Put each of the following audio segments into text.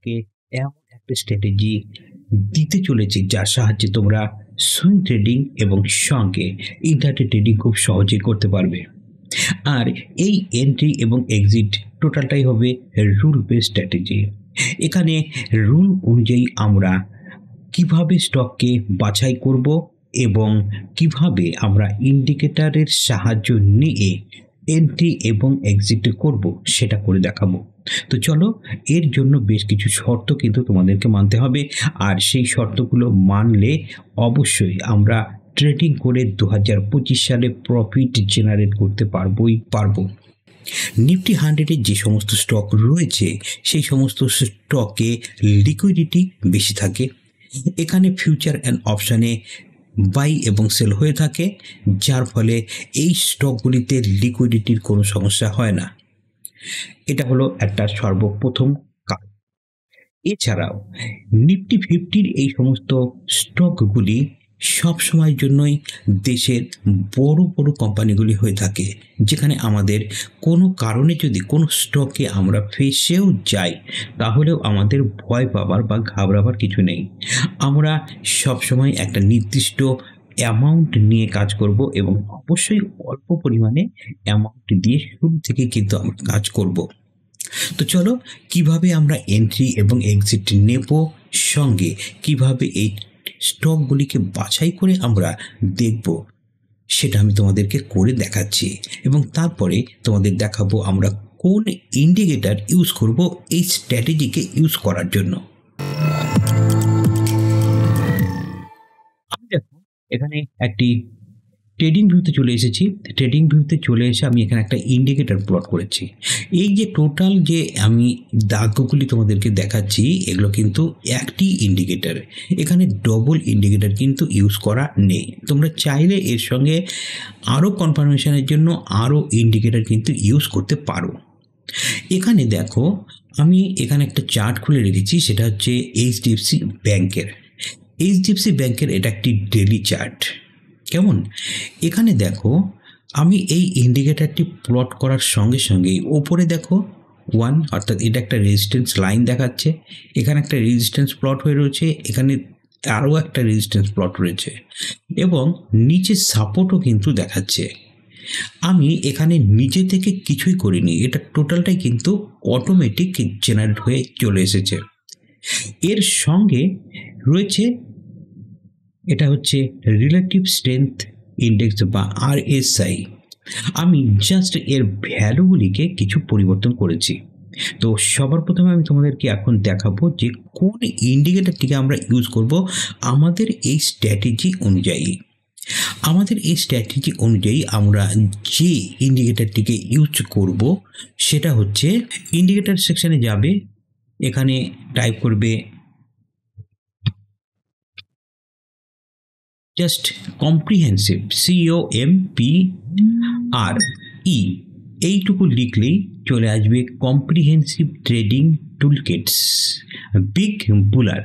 তোমাদেরকে এমন একটা স্ট্র্যাটেজি দিতে চলেছি যার সাহায্যে তোমরা সুইং ট্রেডিং এবং সঙ্গে ইন্টারডে ট্রেডিং খুব সহজেই করতে পারবে। আর এই এন্ট্রি এবং এক্সিট টোটালটাই হবে রুল বেস স্ট্র্যাটেজি। এখানে রুল অনুযায়ী আমরা কিভাবে স্টককে বাছাই করব এবং কিভাবে আমরা ইন্ডিকেটরের সাহায্য নিয়ে এন্ট্রি এবং এক্সিট করব সেটা করে দেখাবো। তো চলো, এর জন্য বেশ কিছু শর্ত কিন্তু তোমাদেরকে মানতে হবে, আর সেই শর্তগুলো মানলে অবশ্যই আমরা ট্রেডিং করে 2025 সালে প্রফিট জেনারেট করতে পারবো। নিফটি 100-এর যে সমস্ত স্টক রয়েছে সেই সমস্ত স্টকে লিকুইডিটি বেশি থাকে। এখানে ফিউচার অ্যান্ড অপশানে বাই এবং সেল হয়ে থাকে, যার ফলে এই স্টকগুলিতে লিকুইডিটির কোনো সমস্যা হয় না। এটা হলো একটা সর্বপ্রথম কারণ। এছাড়াও নিফটি 50-র এই সমস্ত স্টকগুলি সব সময়ের জন্যই দেশের বড় বড় কোম্পানিগুলি হয়ে থাকে, যেখানে আমাদের কোনো কারণে যদি কোনো স্টকে আমরা ফেসেও যাই তাহলেও আমাদের ভয় পাবার বা ঘাবড়াবার কিছু নেই। আমরা সবসময় একটা নির্দিষ্ট অ্যামাউন্ট নিয়ে কাজ করব এবং অবশ্যই অল্প পরিমাণে অ্যামাউন্ট দিয়ে শুরু থেকে কিন্তু আমরা কাজ করব। তো চলো, কিভাবে আমরা এন্ট্রি এবং এক্সিট নেব, সঙ্গে কিভাবে এই স্টকগুলিকে বাছাই করে আমরা দেখব সেটা আমি তোমাদেরকে করে দেখাচ্ছি, এবং তারপরে তোমাদের দেখাবো আমরা কোন ইন্ডিকেটর ইউজ করব এই স্ট্র্যাটেজিকে ইউজ করার জন্য। আমি দেখো এখানে একটি ট্রেডিং ভিউতে চলে এসেছি। ট্রেডিং ভিউতে চলে এসে আমি এখানে একটা ইন্ডিকেটর প্লট করেছি। এই যে টোটাল যে আমি দাগগুলি তোমাদেরকে দেখাচ্ছি এগুলো কিন্তু একটি ইন্ডিকেটর, এখানে ডবল ইন্ডিকেটর কিন্তু ইউজ করা নেই। তোমরা চাইলে এর সঙ্গে আরও কনফার্মেশনের জন্য আরও ইন্ডিকেটর কিন্তু ইউজ করতে পারো। এখানে দেখো আমি এখানে একটা চার্ট খুলে রেখেছি, সেটা হচ্ছে এইচডিএফসি ব্যাংকের। এইচডিএফসি ব্যাংকের এটা একটি ডেলি চার্ট। কেমন? এখানে দেখো আমি এই ইন্ডিকেটরটি প্লট করার সঙ্গে সঙ্গেই ওপরে দেখো 1, অর্থাৎ এটা একটা রেজিস্ট্যান্স লাইন দেখাচ্ছে, এখানে একটা রেজিস্ট্যান্স প্লট হয়ে রয়েছে, এখানে আরও একটা রেজিস্ট্যান্স প্লট রয়েছে, এবং নিচে সাপোর্টও কিন্তু দেখাচ্ছে। আমি এখানে নিজে থেকে কিছুই করিনি, এটা টোটালটাই কিন্তু অটোমেটিক জেনারেট হয়ে চলে এসেছে। এর সঙ্গে রয়েছে এটা হচ্ছে রিলেটিভ স্ট্রেংথ ইন্ডেক্স বা RSI। আমি জাস্ট এর ভ্যালুগুলিকে কিছু পরিবর্তন করেছি। তো সবার প্রথমে আমি তোমাদেরকে এখন দেখাবো যে কোন ইন্ডিকেটরটিকে আমরা ইউজ করব আমাদের এই স্ট্র্যাটেজি অনুযায়ী। আমাদের এই স্ট্র্যাটেজি অনুযায়ী আমরা যে ইন্ডিকেটরটিকে ইউজ করব সেটা হচ্ছে, ইন্ডিকেটর সেকশনে যাবে, এখানে টাইপ করবে জাস্ট কম্প্রিহেন্সিভ, COMPRE, এইটুকু লিখলেই চলে আসবে কম্প্রিহেন্সিভ ট্রেডিং টুলকিটস বিগ বুলার।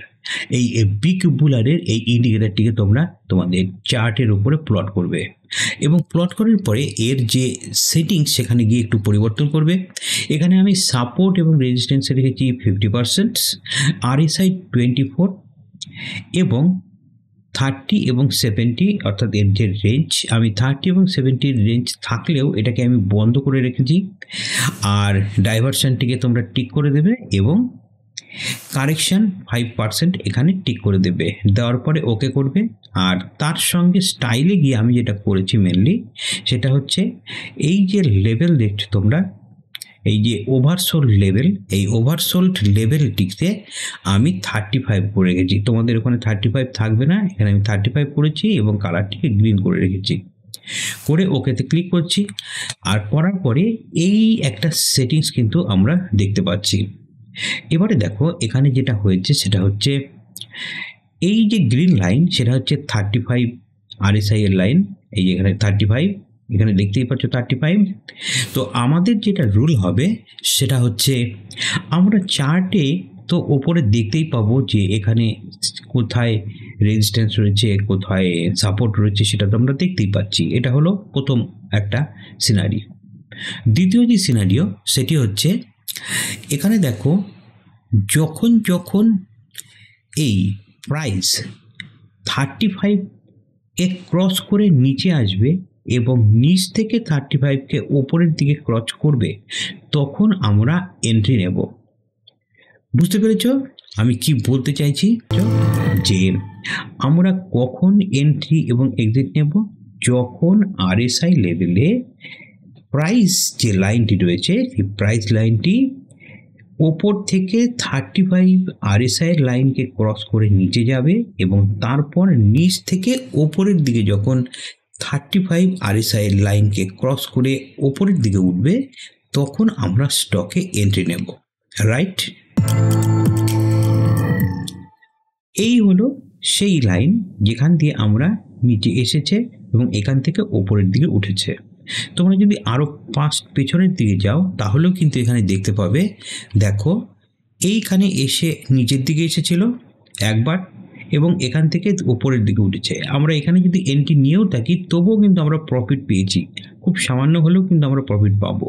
এই বিগ বুলারের এই ইন্ডিকেটরটিকে তোমরা তোমাদের চার্টের উপরে প্লট করবে, এবং প্লট করার পরে এর যে সেটিংস সেখানে গিয়ে একটু পরিবর্তন করবে। এখানে আমি সাপোর্ট এবং রেজিস্ট্যান্সে রেখেছি 50%, RSI 24, এবং 30 এবং 70, অর্থাৎ এর যে রেঞ্জ, আমি 30 এবং 70 রেঞ্জ থাকলেও এটাকে আমি বন্ধ করে রেখেছি। আর ডাইভারশনটিকে তোমরা টিক করে দেবে, এবং কারেকশন 5% এখানে টিক করে দেবে। দেওয়ার পরে ওকে করবে। আর তার সঙ্গে স্টাইলে গিয়ে আমি যেটা করেছি মেনলি সেটা হচ্ছে এই যে লেভেল দেখছো তোমরা, এই যে ওভারসোল্ড লেভেল, এই ওভারসোল্ড লেভেলটিতে আমি 35 করে রেখেছি। তোমাদের ওখানে 35 থাকবে না, এখানে আমি 35 করেছি এবং কালারটিকে গ্রিন করে রেখেছি। করে ওকেতে ক্লিক করছি, আর করার পরে এই একটা সেটিংস কিন্তু আমরা দেখতে পাচ্ছি। এবারে দেখো এখানে যেটা হয়েছে সেটা হচ্ছে এই যে গ্রিন লাইন সেটা হচ্ছে 35 RSI এর লাইন। এই যে এখানে 35, এখানে দেখতেই পাচ্ছ 35। তো আমাদের যেটা রুল হবে সেটা হচ্ছে, আমরা চার্টে তো ওপরে দেখতেই পাবো যে এখানে কোথায় রেজিস্ট্যান্স রয়েছে, কোথায় সাপোর্ট রয়েছে, সেটা তো আমরা দেখতেই পাচ্ছি। এটা হলো প্রথম একটা সিনারিও। দ্বিতীয় যে সিনারিও সেটি হচ্ছে, এখানে দেখো যখন যখন এই প্রাইস 35 ক্রস করে নিচে আসবে এবং নিচ থেকে 35 ওপরের দিকে ক্রস করবে, তখন আমরা এন্ট্রি নেব। বুঝতে পেরেছ আমি কি বলতে চাইছি? যে আমরা কখন এন্ট্রি এবং এক্সিট নেব? যখন আরএসআই লেভেলে প্রাইস যে লাইনটি রয়েছে সেই প্রাইস লাইনটি ওপর থেকে 35 আরএসআই লাইনকে ক্রস করে নিচে যাবে এবং তারপর নিচ থেকে ওপরের দিকে যখন 35 আরএসআই লাইনকে ক্রস করে ওপরের দিকে উঠবে, তখন আমরা স্টকে এন্ট্রি নেব। রাইট? এই হলো সেই লাইন যেখান দিয়ে আমরা নিচে এসেছে এবং এখান থেকে ওপরের দিকে উঠেছে। তোমরা যদি আরো পেছনের দিকে যাও তাহলেও কিন্তু এখানে দেখতে পাবে, দেখো এইখানে এসে নিচের দিকে এসেছিল একবার এবং এখান থেকে ওপরের দিকে উঠেছে। আমরা এখানে যদি এন্ট্রি নিয়েও থাকি তবুও কিন্তু আমরা প্রফিট পেয়েছি, খুব সামান্য হলেও কিন্তু আমরা প্রফিট পাবো।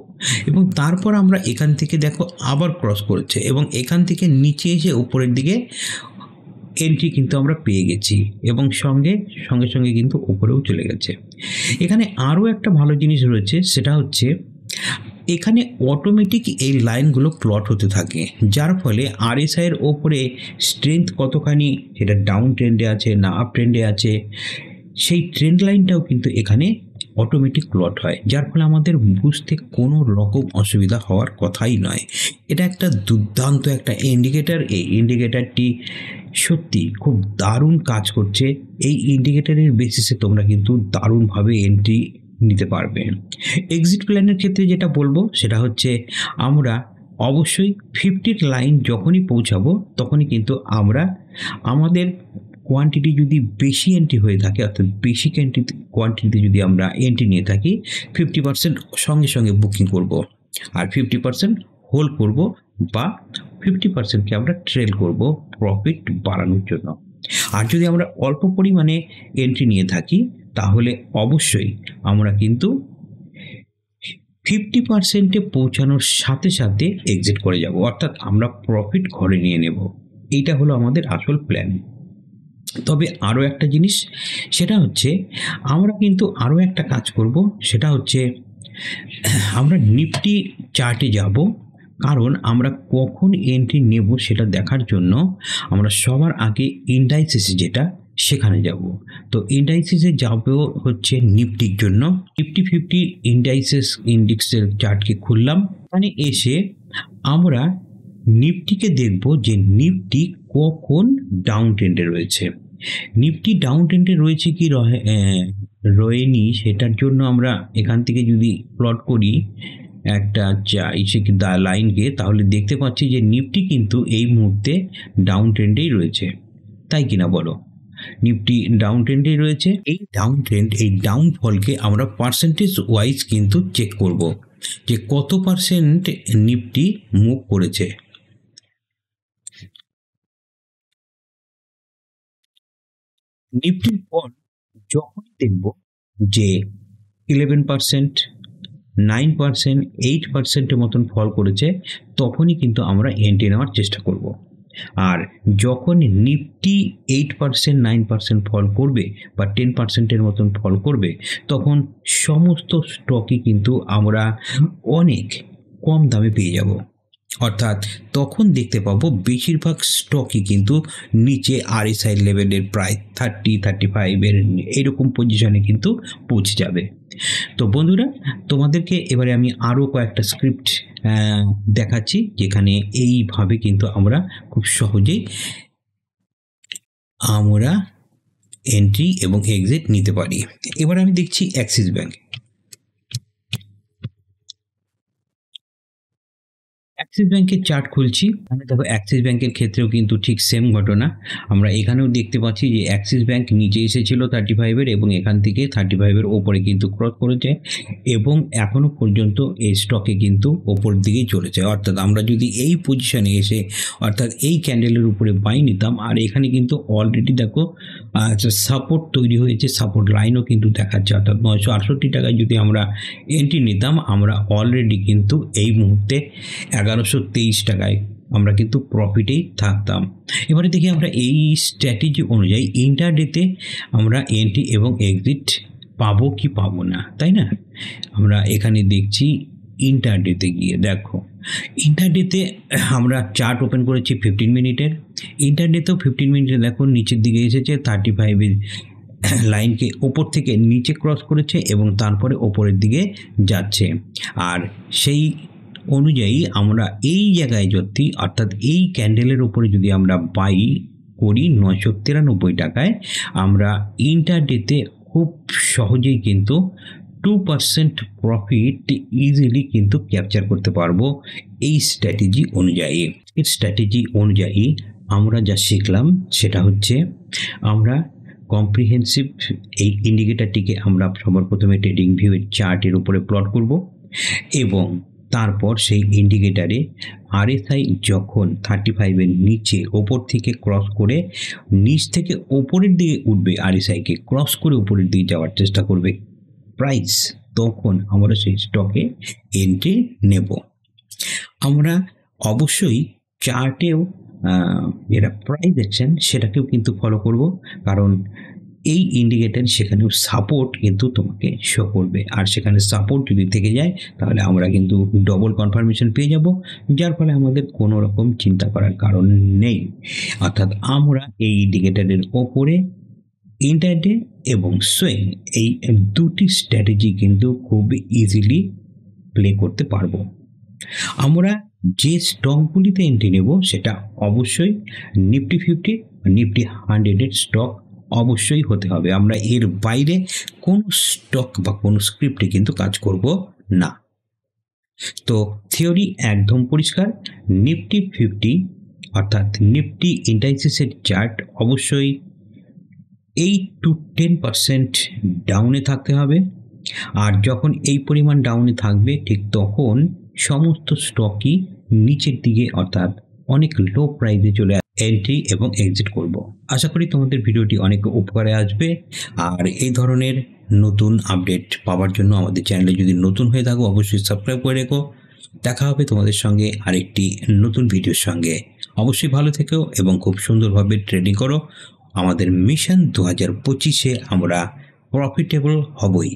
এবং তারপর আমরা এখান থেকে দেখো আবার ক্রস করেছে এবং এখান থেকে নিচে এসে উপরের দিকে এন্ট্রি কিন্তু আমরা পেয়ে গেছি এবং সঙ্গে সঙ্গে কিন্তু উপরেও চলে গেছে। এখানে আরও একটা ভালো জিনিস রয়েছে, সেটা হচ্ছে এখানে অটোমেটিক এই লাইনগুলো প্লট হতে থাকে, যার ফলে আরএসআই এর ওপরে স্ট্রেংথ কতখানি, সেটা ডাউন ট্রেন্ডে আছে না আপ ট্রেন্ডে আছে, সেই ট্রেন্ড লাইনটাও কিন্তু এখানে অটোমেটিক প্লট হয়, যার ফলে আমাদের বুঝতে কোনো রকম অসুবিধা হওয়ার কথাই নয়। এটা একটা দুর্দান্ত একটা ইন্ডিকেটর। এই ইন্ডিকেটরটি সত্যি খুব দারুণ কাজ করছে। এই ইন্ডিকেটরের বেসিসে তোমরা কিন্তু দারুণভাবে এন্ট্রি নিতে পারবে। এক্সিট প্ল্যানের ক্ষেত্রে যেটা বলবো সেটা হচ্ছে আমরা অবশ্যই 50 লাইন যখনই পৌঁছাবো তখনই কিন্তু আমরা আমাদের কোয়ান্টিটি যদি বেশি এন্ট্রি হয়ে থাকে, অর্থাৎ বেশি কোয়ান্টিটিতে যদি আমরা এন্ট্রি নিয়ে থাকি, 50% সঙ্গে সঙ্গে বুকিং করব আর 50% হোল্ড করব বা 50%কে আমরা ট্রেল করব প্রফিট বাড়ানোর জন্য। আর যদি আমরা অল্প পরিমাণে এন্ট্রি নিয়ে থাকি তাহলে অবশ্যই আমরা কিন্তু 50%-এ পৌঁছানোর সাথে সাথে এক্সিট করে যাব, অর্থাৎ আমরা প্রফিট ঘরে নিয়ে নেব। এইটা হলো আমাদের আসল প্ল্যান। তবে আরও একটা জিনিস, সেটা হচ্ছে আমরা কিন্তু আরও একটা কাজ করব, সেটা হচ্ছে আমরা নিফটি চার্টে যাব, কারণ আমরা কখন এন্ট্রি নেব সেটা দেখার জন্য আমরা সবার আগে ইন্ডাইসিসে যেটা সেখানে যাব। তো ইন্ডাইসিসে যাবো হচ্ছে নিফটির জন্য। নিফটি 50 ইন্ডেক্সের চার্টকে খুললাম। এখানে এসে আমরা নিফটিকে দেখব যে নিফটি কখন ডাউন ট্রেন্ডে রয়েছে। নিফটি ডাউন ট্রেন্ডে রয়েছে কি রয়েনি সেটার জন্য আমরা এখান থেকে যদি প্লট করি একটা লাইনকে, তাহলে দেখতে পাচ্ছি যে নিফটি কিন্তু এই মুহূর্তে ডাউন ট্রেন্ডেই রয়েছে, তাই কিনা বলো? নিফটি ডাউন ট্রেন্ডেই রয়েছে। এই ডাউন ট্রেন্ড, এই ডাউনফলকে আমরা পার্সেন্টেজ ওয়াইজ কিন্তু চেক করব যে কত পার্সেন্ট নিফটি মুভ করেছে। নিফটির পর যখন দেখব যে 11%, 9%, 8%-এর মতন ফল করেছে, তখনই কিন্তু আমরা এন্ট্রি নেওয়ার চেষ্টা করব। আর যখন নিফটি 8%, 9% ফল করবে বা 10%-এর মতন ফল করবে, তখন সমস্ত স্টকই কিন্তু আমরা অনেক কম দামে পেয়ে যাব। অর্থাৎ তখন দেখতে পাবো বেশিরভাগ স্টকই কিন্তু নিচে আরএসআই লেভেলের প্রায় 30-35 এরকম পজিশনে কিন্তু পৌঁছে যাবে। তো বন্ধুরা, তোমাদেরকে এবারে আমি আরও কয়েকটা স্ক্রিপ্ট দেখাচ্ছি যেখানে এইভাবে কিন্তু আমরা খুব সহজেই আমরা এন্ট্রি এবং এক্সিট নিতে পারি। এবার আমি দেখছি অ্যাক্সিস ব্যাংক। অ্যাক্সিস ব্যাংকের চার্ট খুলছি। আমি দেখো অ্যাক্সিস ব্যাংকের ক্ষেত্রেও কিন্তু ঠিক সেম ঘটনা। আমরা এখানেও দেখতে পাচ্ছি যে অ্যাক্সিস ব্যাংক নিচে এসেছিল 35-এর এবং এখান থেকে 35-এর ওপরে কিন্তু ক্রস করেছে এবং এখনো পর্যন্ত এই স্টকে কিন্তু ওপর দিকেই চলেছে। অর্থাৎ আমরা যদি এই পজিশনে এসে অর্থাৎ এই ক্যান্ডেলের উপরে বাই নিতাম, আর এখানে কিন্তু অলরেডি দেখো সাপোর্ট তৈরি হয়েছে, সাপোর্ট লাইনও কিন্তু দেখাচ্ছে। অর্থাৎ 968 টাকায় যদি আমরা এন্ট্রি নিতাম, আমরা অলরেডি কিন্তু এই মুহূর্তে 1123 টাকায় আমরা কিন্তু প্রফিটেই থাকতাম। এবারে দেখি আমরা এই স্ট্র্যাটেজি অনুযায়ী ইন্টারডেতে আমরা এন্ট্রি এবং এক্সিট পাবো কি পাবো না, তাই না? আমরা এখানে দেখছি ইন্টারডেতে গিয়ে দেখো, ইন্টারডেতে আমরা চার্ট ওপেন করেছি 15 মিনিটের। ইন্টারডেতেও 15 মিনিটে দেখো নিচের দিকে এসেছে, 35 লাইনকে ওপর থেকে নিচে ক্রস করেছে এবং তারপরে ওপরের দিকে যাচ্ছে। আর সেই অনুযায়ী আমরা এই জায়গায় যদি, অর্থাৎ এই ক্যান্ডেলের উপরে যদি আমরা বাই করি 993 টাকায়, আমরা ইন্টারডেতে খুব সহজেই কিন্তু 2% প্রফিট ইজিলি কিন্তু ক্যাপচার করতে পারবো এই স্ট্র্যাটেজি অনুযায়ী। এই স্ট্র্যাটেজি অনুযায়ী আমরা যা শিখলাম সেটা হচ্ছে, আমরা কম্প্রিহেন্সিভ এই ইন্ডিকেটারটিকে আমরা সবার প্রথমে ট্রেডিং ভিউয়ের চার্টের উপরে প্লট করব এবং তারপর সেই ইন্ডিকেটারে আরএসআই যখন 35-এর নিচে ওপর থেকে ক্রস করে নিচ থেকে ওপরের দিকে উঠবে, আরএসআইকে ক্রস করে উপরের দিকে যাওয়ার চেষ্টা করবে প্রাইস, তখন আমরা সেই স্টকে এন্ট্রি নেব। আমরা অবশ্যই চার্টেও যেটা প্রাইস অ্যাকশন সেটাকেও কিন্তু ফলো করব, কারণ এই ইন্ডিকেটর সেখানেও সাপোর্ট কিন্তু তোমাকে শো করবে, আর সেখানে সাপোর্ট যদি থেকে যায় তাহলে আমরা কিন্তু ডবল কনফার্মেশন পেয়ে যাব, যার ফলে আমাদের কোনো রকম চিন্তা করার কারণ নেই। অর্থাৎ আমরা এই ইন্ডিকেটরের ওপরে ইন্টারডে এবং সুইং এই দুটি স্ট্র্যাটেজি কিন্তু খুব ইজিলি প্লে করতে পারবো। আমরা যে স্টকগুলিতে এন্ট্রি নেব সেটা অবশ্যই নিফটি 50, নিফটি 100-এর স্টক অবশ্যই হতে হবে। আমরা এর বাইরে কোনো স্টক বা কোনো স্ক্রিপ্টে কিন্তু কাজ করব না। তো থিওরি একদম পরিষ্কার, নিফটি 50 অর্থাৎ নিফটি ইন্ডাইসেসের চার্ট অবশ্যই 8 to 10% ডাউনে থাকতে হবে, আর যখন এই পরিমাণ ডাউনে থাকবে ঠিক তখন সমস্ত স্টকই নিচের দিকে অর্থাৎ অনেক লো প্রাইসে চলে এন্ট্রি এবং এক্সিট করব। আশা করি তোমাদের ভিডিওটি অনেক উপকারে আসবে, আর এই ধরনের নতুন আপডেট পাওয়ার জন্য আমাদের চ্যানেলে যদি নতুন হয়ে থাকো অবশ্যই সাবস্ক্রাইব করে রেখো। দেখা হবে তোমাদের সঙ্গে আরেকটি নতুন ভিডিওর সঙ্গে। অবশ্যই ভালো থেকো এবং খুব সুন্দরভাবে ট্রেডিং করো। আমাদের মিশন 2025-এ আমরা প্রফিটেবল হবই।